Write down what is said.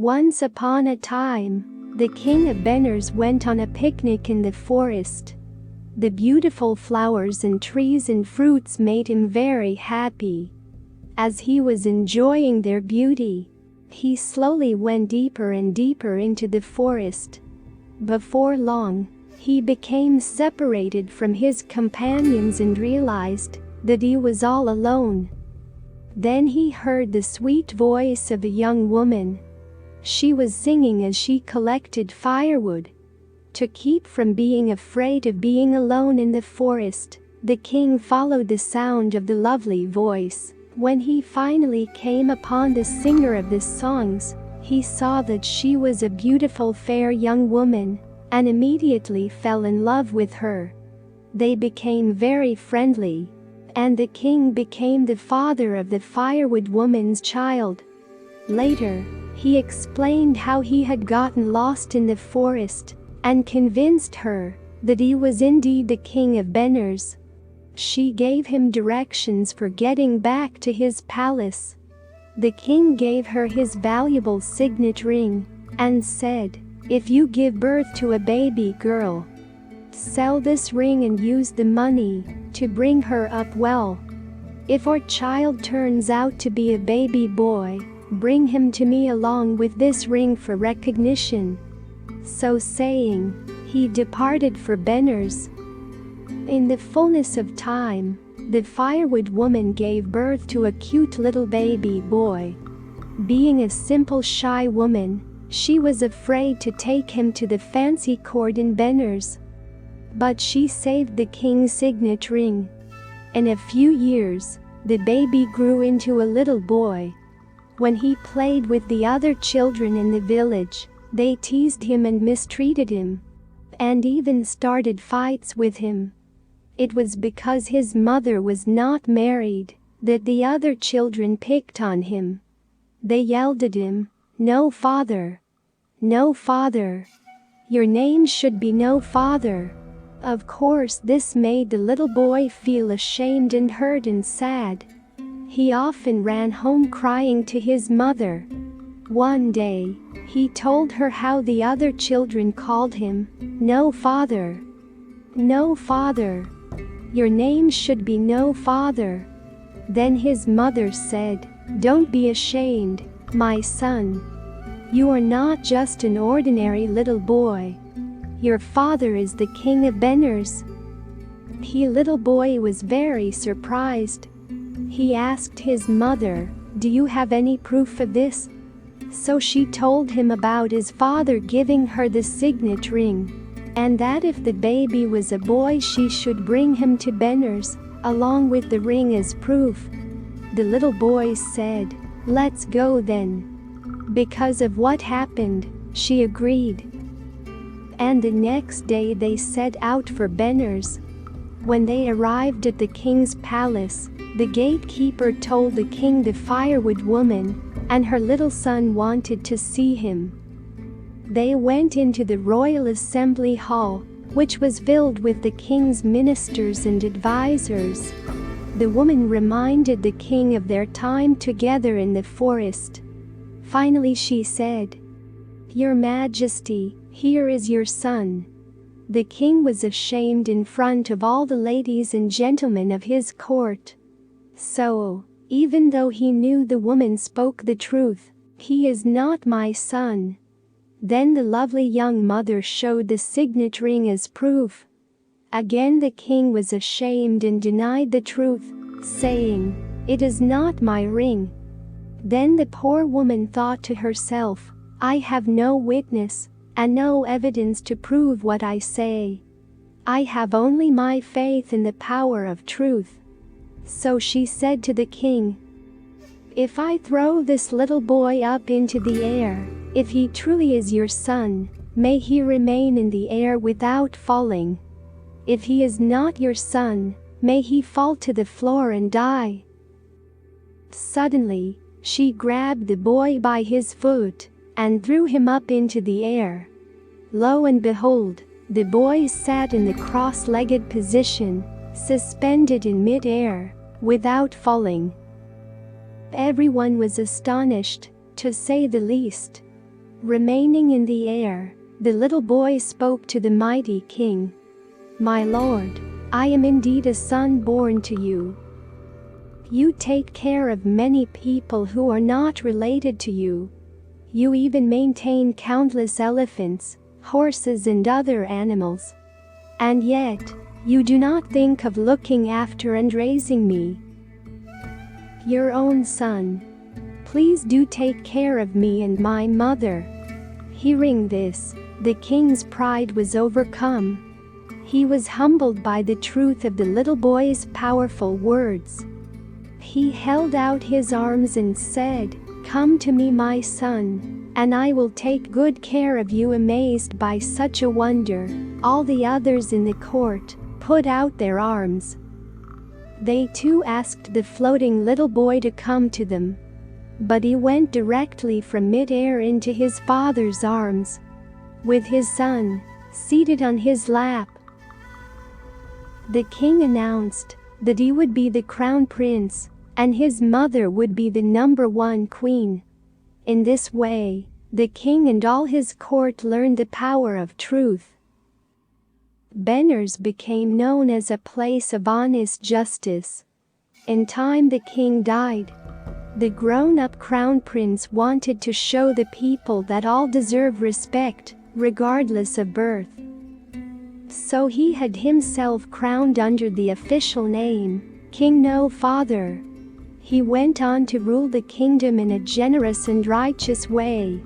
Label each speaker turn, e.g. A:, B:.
A: Once upon a time, the king of Benners went on a picnic in the forest. The beautiful flowers and trees and fruits made him very happy. As he was enjoying their beauty, he slowly went deeper and deeper into the forest. Before long, he became separated from his companions and realized that he was all alone. Then he heard the sweet voice of a young woman. She was singing as she collected firewood. To keep from being afraid of being alone in the forest, the king followed the sound of the lovely voice. When he finally came upon the singer of the songs, he saw that she was a beautiful fair young woman, and immediately fell in love with her. They became very friendly, and the king became the father of the firewood woman's child. Later, he explained how he had gotten lost in the forest, and convinced her that he was indeed the king of Benners. She gave him directions for getting back to his palace. The king gave her his valuable signet ring, and said, "If you give birth to a baby girl, sell this ring and use the money to bring her up well. If our child turns out to be a baby boy, bring him to me along with this ring for recognition." So saying, he departed for Benners. In the fullness of time, the firewood woman gave birth to a cute little baby boy. Being a simple shy woman, she was afraid to take him to the fancy court in Benners. But she saved the king's signet ring. In a few years, the baby grew into a little boy. When he played with the other children in the village, they teased him and mistreated him, and even started fights with him. It was because his mother was not married that the other children picked on him. They yelled at him, "No father! No father! Your name should be no father!" Of course, this made the little boy feel ashamed and hurt and sad. He often ran home crying to his mother. One day, he told her how the other children called him, "No father! No father! Your name should be no father!" Then his mother said, "Don't be ashamed, my son. You are not just an ordinary little boy. Your father is the king of Benners." The little boy was very surprised. He asked his mother, "Do you have any proof of this?" So she told him about his father giving her the signet ring, and that if the baby was a boy she should bring him to Benners, along with the ring as proof. The little boy said, "Let's go then." Because of what happened, she agreed. And the next day they set out for Benners. When they arrived at the king's palace, the gatekeeper told the king the firewood woman and her little son wanted to see him. They went into the royal assembly hall, which was filled with the king's ministers and advisors. The woman reminded the king of their time together in the forest. Finally she said, "Your Majesty, here is your son." The king was ashamed in front of all the ladies and gentlemen of his court. So, even though he knew the woman spoke the truth, "He is not my son." Then the lovely young mother showed the signet ring as proof. Again the king was ashamed and denied the truth, saying, "It is not my ring." Then the poor woman thought to herself, "I have no witness and no evidence to prove what I say. I have only my faith in the power of truth." So she said to the king, "If I throw this little boy up into the air, if he truly is your son, may he remain in the air without falling. If he is not your son, may he fall to the floor and die." Suddenly, she grabbed the boy by his foot and threw him up into the air. Lo and behold, the boy sat in the cross-legged position, suspended in mid-air, without falling. Everyone was astonished, to say the least. Remaining in the air, the little boy spoke to the mighty king. "My lord, I am indeed a son born to you. You take care of many people who are not related to you. You even maintain countless elephants, horses and other animals. And yet, you do not think of looking after and raising me, your own son. Please do take care of me and my mother." Hearing this, the king's pride was overcome. He was humbled by the truth of the little boy's powerful words. He held out his arms and said, "Come to me, my son, and I will take good care of you." Amazed by such a wonder, all the others in the court put out their arms. They too asked the floating little boy to come to them. But he went directly from mid-air into his father's arms, with his son seated on his lap. The king announced that he would be the crown prince, and his mother would be the #1 queen. In this way, the king and all his court learned the power of truth. Benners became known as a place of honest justice. In time the king died. The grown-up crown prince wanted to show the people that all deserve respect, regardless of birth. So he had himself crowned under the official name, King No Father. He went on to rule the kingdom in a generous and righteous way,